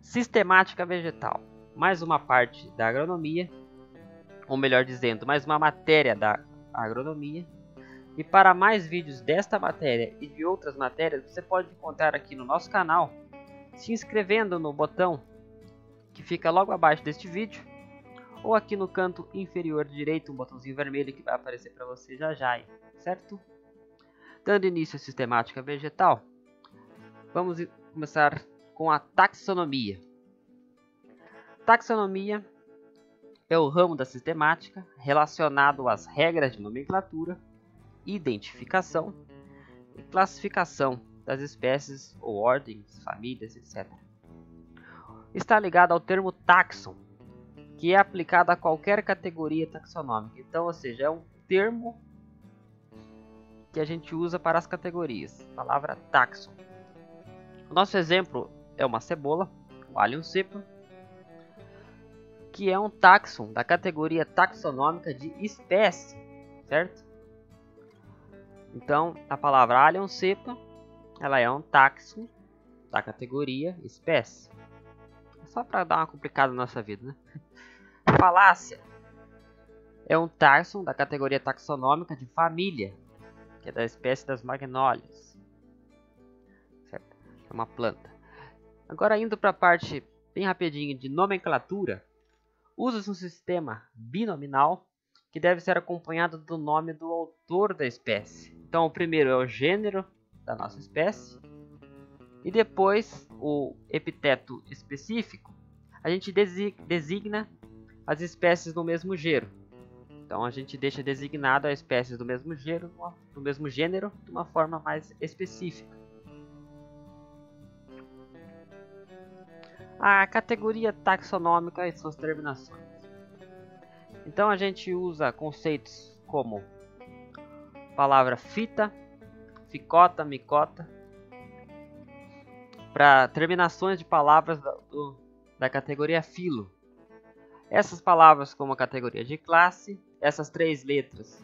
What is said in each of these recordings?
Sistemática vegetal, mais uma parte da agronomia, ou melhor dizendo, mais uma matéria da agronomia. E para mais vídeos desta matéria e de outras matérias, você pode encontrar aqui no nosso canal, se inscrevendo no botão que fica logo abaixo deste vídeo, ou aqui no canto inferior direito, um botãozinho vermelho que vai aparecer para você já já, certo? Dando início à sistemática vegetal, vamos começar com a taxonomia. Taxonomia é o ramo da sistemática relacionado às regras de nomenclatura, identificação e classificação das espécies ou ordens, famílias, etc. Está ligado ao termo taxon, que é aplicado a qualquer categoria taxonômica. Então, ou seja, é um termo que a gente usa para as categorias. A palavra taxon. O nosso exemplo é uma cebola, o Allium cepa, que é um taxon da categoria taxonômica de espécie, certo? Então, a palavra Allium cepa, ela é um taxon da categoria espécie. Só para dar uma complicada na nossa vida, né? Falácea é um taxon da categoria taxonômica de família, que é da espécie das magnólias, certo? É uma planta. Agora, indo para a parte bem rapidinho de nomenclatura, usa-se um sistema binominal que deve ser acompanhado do nome do autor da espécie. Então, o primeiro é o gênero da nossa espécie e depois o epíteto específico. A gente designa as espécies do mesmo gênero. Então, a gente deixa designado as espécies do mesmo gênero de uma forma mais específica. A categoria taxonômica e suas terminações. Então a gente usa conceitos como palavra fita, ficota, micota, para terminações de palavras da categoria filo. Essas palavras como a categoria de classe, essas três letras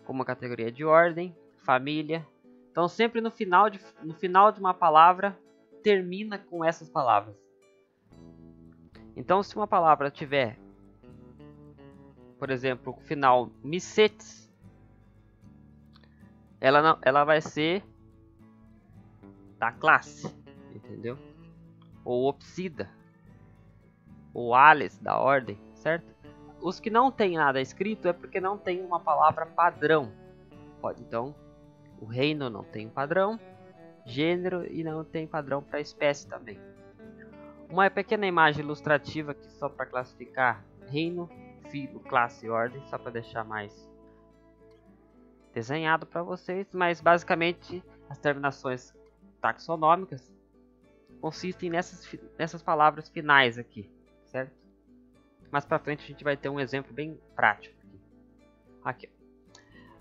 como a categoria de ordem, família. Então sempre no final de uma palavra termina com essas palavras. Então, se uma palavra tiver, por exemplo, o final micetes, ela vai ser da classe, entendeu? Ou opsida, ou ales, da ordem, certo? Os que não tem nada escrito é porque não tem uma palavra padrão. Então, o reino não tem padrão, gênero e não tem padrão para espécie também. Uma pequena imagem ilustrativa aqui só para classificar reino, filo, classe e ordem, só para deixar mais desenhado para vocês, mas basicamente as terminações taxonômicas consistem nessas palavras finais aqui, certo? Mais para frente a gente vai ter um exemplo bem prático aqui.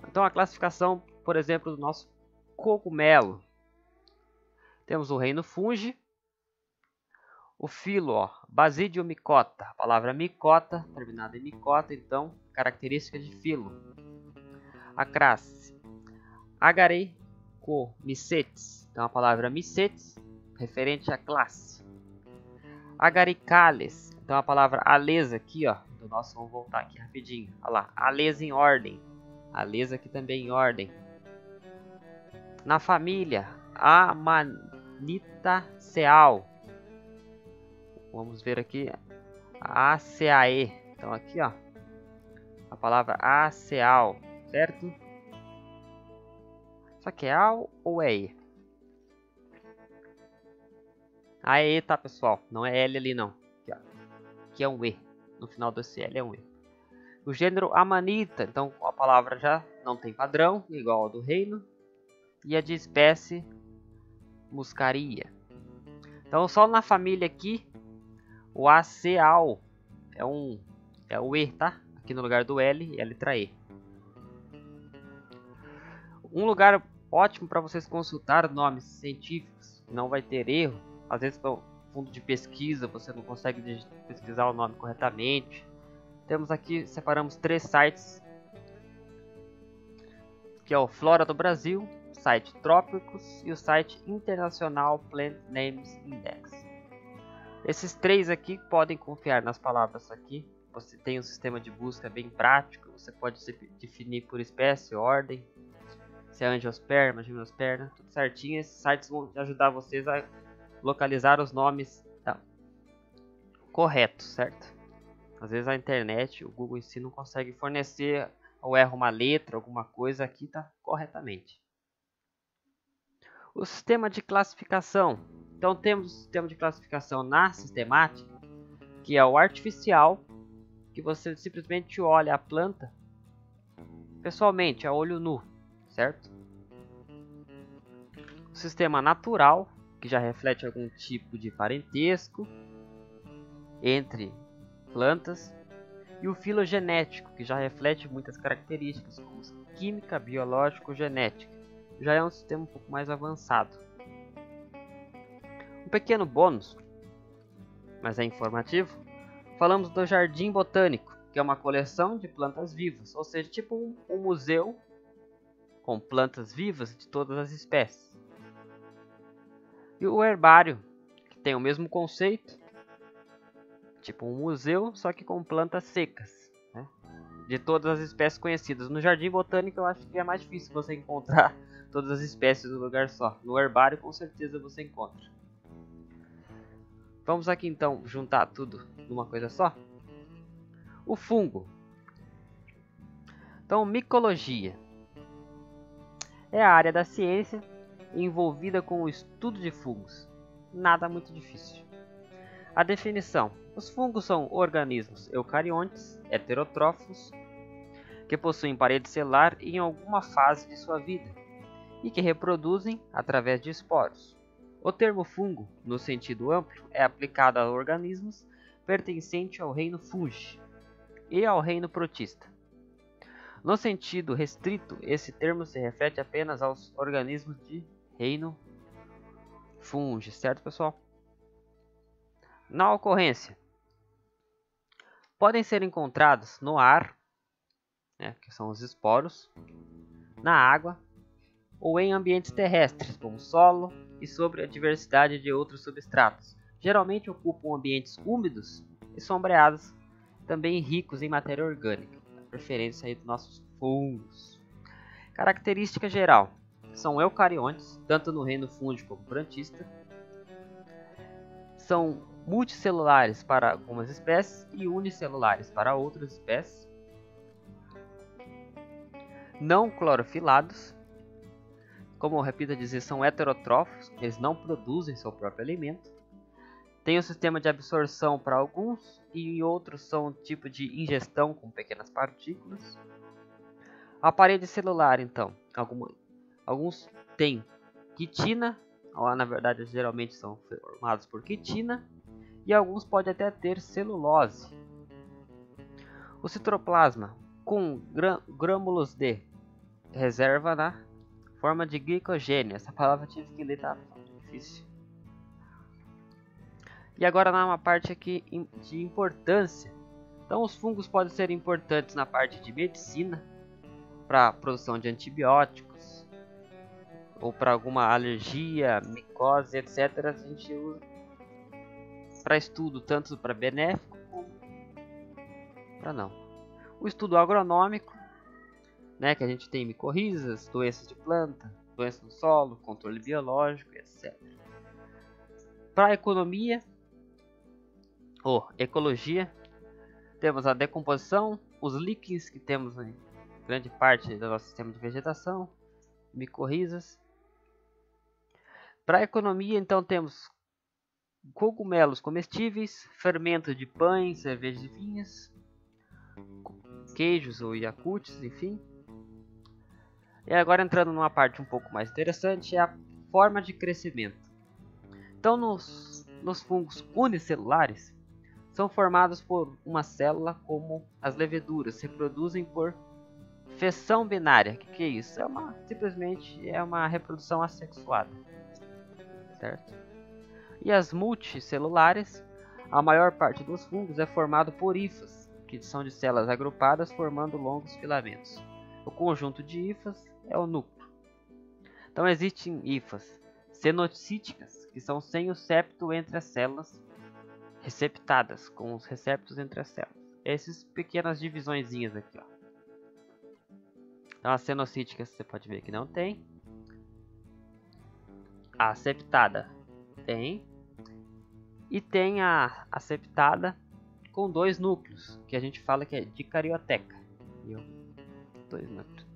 Então a classificação, por exemplo, do nosso cogumelo. Temos o reino fungi. O filo, Basidium micota, a palavra micota, terminada em micota, então, característica de filo. A classe, Agaricomycetes, então a palavra mycetes, referente à classe. Agaricales, então a palavra alesa aqui, do nosso, vamos voltar aqui rapidinho, olha lá, alesa em ordem, alesa aqui também em ordem. Na família, Amanitaceae. Vamos ver aqui a ACAE. Então aqui, a palavra ACAO, certo? Só que é AO ou é E? A E, tá, pessoal? Não é L ali não. Aqui é um E. No final desse L é um E. O gênero Amanita, então a palavra já não tem padrão, igual ao do reino. E a de espécie Muscaria. Então só na família aqui o ACAO é o E, tá? Aqui no lugar do L é a letra E. Um lugar ótimo para vocês consultar nomes científicos, não vai ter erro. Às vezes para fundo de pesquisa você não consegue pesquisar o nome corretamente. Temos aqui, separamos 3 sites, que é o Flora do Brasil, o site Trópicos e o site International Plant Names Index. Esses três aqui podem confiar nas palavras aqui. Você tem um sistema de busca bem prático. Você pode definir por espécie, ordem, se é angiosperma, gimnosperma, tudo certinho. Esses sites vão ajudar vocês a localizar os nomes corretos, certo? Às vezes a internet, o Google em si não consegue fornecer ou erra uma letra, alguma coisa, aqui está corretamente. O sistema de classificação. Então temos o sistema de classificação na sistemática, que é o artificial, que você simplesmente olha a planta pessoalmente, a olho nu, certo? O sistema natural, que já reflete algum tipo de parentesco entre plantas, e o filogenético, que já reflete muitas características, como química, biológico, genética. Já é um sistema um pouco mais avançado. Um pequeno bônus, mas é informativo, falamos do jardim botânico, que é uma coleção de plantas vivas, ou seja, tipo um museu com plantas vivas de todas as espécies. E o herbário, que tem o mesmo conceito, tipo um museu, só que com plantas secas, né? De todas as espécies conhecidas. No jardim botânico eu acho que é mais difícil você encontrar todas as espécies no lugar só. No herbário com certeza você encontra. Vamos aqui então juntar tudo numa coisa só. O fungo. Então, micologia é a área da ciência envolvida com o estudo de fungos. Nada muito difícil. A definição. Os fungos são organismos eucariontes, heterótrofos, que possuem parede celular em alguma fase de sua vida e que reproduzem através de esporos. O termo fungo, no sentido amplo, é aplicado a organismos pertencentes ao reino Fungi e ao reino Protista. No sentido restrito, esse termo se refere apenas aos organismos de reino Fungi, certo, pessoal? Na ocorrência, podem ser encontrados no ar, né, que são os esporos, na água ou em ambientes terrestres, como solo e sobre a diversidade de outros substratos. Geralmente ocupam ambientes úmidos e sombreados, também ricos em matéria orgânica, a preferência aí dos nossos fungos. Característica geral: são eucariontes, tanto no reino fúngico como protista. São multicelulares para algumas espécies e unicelulares para outras espécies. Não clorofilados. Como eu repito a dizer, são heterotrófos, eles não produzem seu próprio alimento. Tem um sistema de absorção para alguns e outros são um tipo de ingestão com pequenas partículas. A parede celular, então, alguns têm quitina, ou na verdade geralmente são formados por quitina, e alguns podem até ter celulose. O citoplasma, com grânulos de reserva na forma de glicogênio. Essa palavra eu tive que ler, tá difícil. E agora na uma parte aqui de importância. Então os fungos podem ser importantes na parte de medicina, para a produção de antibióticos, ou para alguma alergia, micose, etc. A gente usa para estudo, tanto para benéfico como para não. O estudo agronômico, né, que a gente tem micorrizas, doenças de planta, doenças no solo, controle biológico, etc. Para a economia, ou ecologia, temos a decomposição, os líquens que temos em grande parte do nosso sistema de vegetação, micorrizas. Para a economia, então, temos cogumelos comestíveis, fermento de pães, cervejas e vinhos, queijos ou iacutes, enfim. E agora entrando numa parte um pouco mais interessante, é a forma de crescimento. Então, nos fungos unicelulares, são formados por uma célula, como as leveduras, se reproduzem por fissão binária. O que é isso? Simplesmente é uma reprodução assexuada, certo? E as multicelulares, a maior parte dos fungos é formado por hifas, que são de células agrupadas formando longos filamentos. O conjunto de hifas é o núcleo. Então existem hifas cenocíticas, que são sem o septo entre as células, receptadas, com os receptos entre as células. Essas pequenas divisõezinhas aqui, ó. Então, a cenocítica você pode ver que não tem. A septada tem. E tem a septada com 2 núcleos, que a gente fala que é dicarioteca. Viu? 2 núcleos.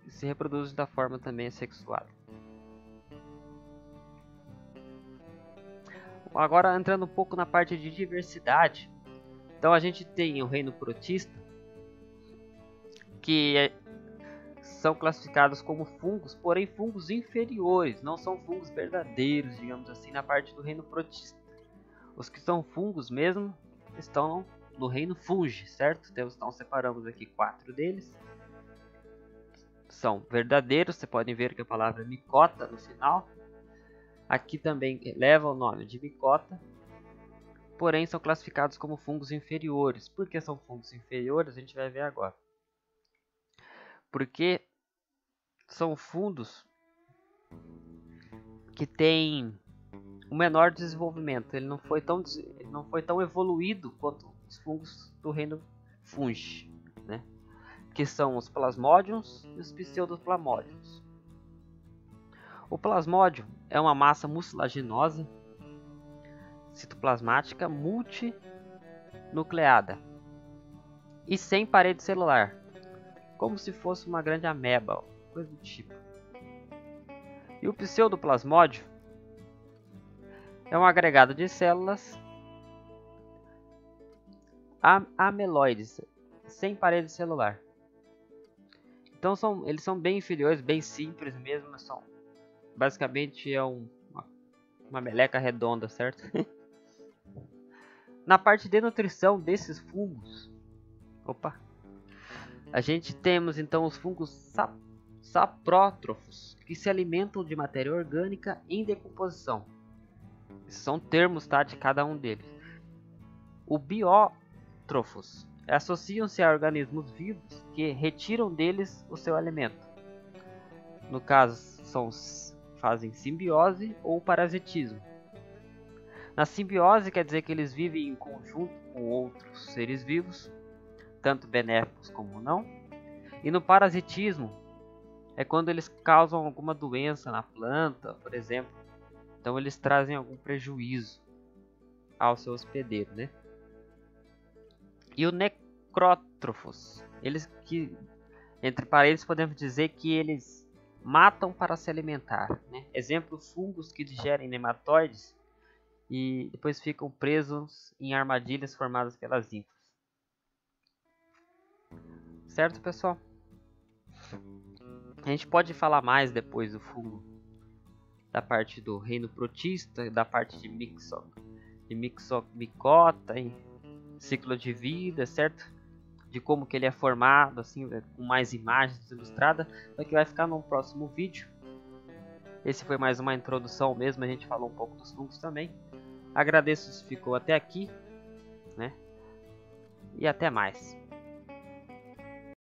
Se reproduz da forma também assexuada. Agora entrando um pouco na parte de diversidade. Então a gente tem o reino protista, que são classificados como fungos, porém fungos inferiores, não são fungos verdadeiros, digamos assim, na parte do reino protista. Os que são fungos mesmo estão no reino fungi, certo? Então separamos aqui 4 deles. São verdadeiros, vocês podem ver que a palavra micota no final. Aqui também leva o nome de micota, porém são classificados como fungos inferiores. Por que são fungos inferiores? A gente vai ver agora. Porque são fungos que têm um menor desenvolvimento. Ele não foi tão evoluído quanto os fungos do reino fungi, né? Que são os plasmodiums e os pseudoplasmodiums. O plasmodium é uma massa mucilaginosa citoplasmática multinucleada e sem parede celular, como se fosse uma grande ameba, coisa do tipo. E o pseudoplasmódio é um agregado de células ameloides, sem parede celular. Então eles são bem inferiores, bem simples mesmo, basicamente é uma meleca redonda, certo? Na parte de nutrição desses fungos, a gente temos então os fungos saprótrofos, que se alimentam de matéria orgânica em decomposição. Esses são termos, tá, de cada um deles. O biótrofos associam-se a organismos vivos que retiram deles o seu alimento. No caso, fazem simbiose ou parasitismo. Na simbiose quer dizer que eles vivem em conjunto com outros seres vivos, tanto benéficos como não. E no parasitismo é quando eles causam alguma doença na planta, por exemplo. Então eles trazem algum prejuízo ao seu hospedeiro, né? E o necrótrofos, eles que, entre parênteses, podemos dizer que eles matam para se alimentar, né? Exemplo, fungos que digerem nematóides e depois ficam presos em armadilhas formadas pelas ínfulas. Certo, pessoal? A gente pode falar mais depois do fungo, da parte do reino protista, da parte de micota e ciclo de vida, certo? De como que ele é formado, assim, com mais imagens ilustradas, só que vai ficar no próximo vídeo. Esse foi mais uma introdução mesmo, a gente falou um pouco dos fungos também. Agradeço se ficou até aqui, né? E até mais.